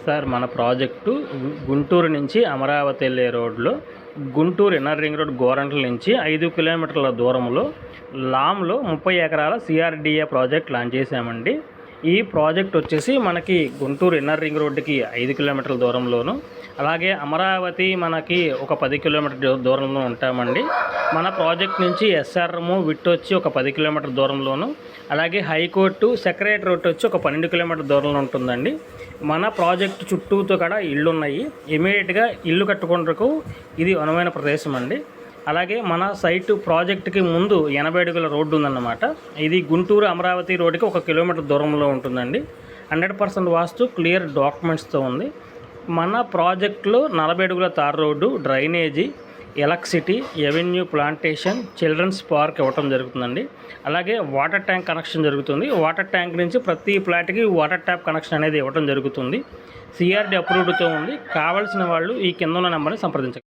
Sir మన project Guntur నుంచి అమరావతి వెళ్ళే రోడ్లో Guntur inner ring road Gorantla నుంచి 5 కిలోమీటర్ల దూరంలో లామ్లో 30 ఎకరాల సిఆర్డిఏ ప్రాజెక్ట్ లాంచ్ చేశామండి. ఈ ప్రాజెక్ట్ వచ్చేసి మనకి గుంటూరు ఇన్నర్ రింగ్ రోడ్డుకి 5 కిలోమీటర్ల దూరంలోను, అలాగే అమరావతి మనకి ఒక 10 కిలోమీటర్ల దూరంలో ఉంటామండి. మన ప్రాజెక్ట్ నుంచి ఎస్ఆర్ఎం విట్ వచ్చి ఒక 10 కిలోమీటర్ల దూరంలోను, అలాగే హైకోర్టు సెక్రటరేట్ వచ్చి ఒక 12 కిలోమీటర్ల దూరంలో ఉంటుందండి. మన ప్రాజెక్టు చుట్టూతో కూడా ఇళ్ళు ఉన్నాయి. ఇమీడియట్గా ఇల్లు కట్టుకుంటూ ఇది అనువైన ప్రదేశం అండి. అలాగే మన సైటు ప్రాజెక్టుకి ముందు 80 అడుగుల రోడ్డు ఉందన్నమాట. ఇది గుంటూరు అమరావతి రోడ్డుకి 1 కిలోమీటర్ దూరంలో ఉంటుందండి. 100% వాస్తు క్లియర్ డాక్యుమెంట్స్తో ఉంది. మన ప్రాజెక్టులో 40 అడుగుల tar road, drainage, electricity, avenue plantation, children's park ఇవ్వటం జరుగుతుందండి. అలాగే వాటర్ ట్యాంక్ కనెక్షన్ జరుగుతుంది. వాటర్ ట్యాంక్ నుంచి ప్రతి ఫ్లాట్కి వాటర్ ట్యాప్ కనెక్షన్ అనేది ఇవ్వటం జరుగుతుంది. సిఆర్డి అప్రూవ్డ్తో ఉంది. కావాల్సిన వాళ్ళు ఈ కింద ఉన్న నెంబర్ని సంప్రదించండి.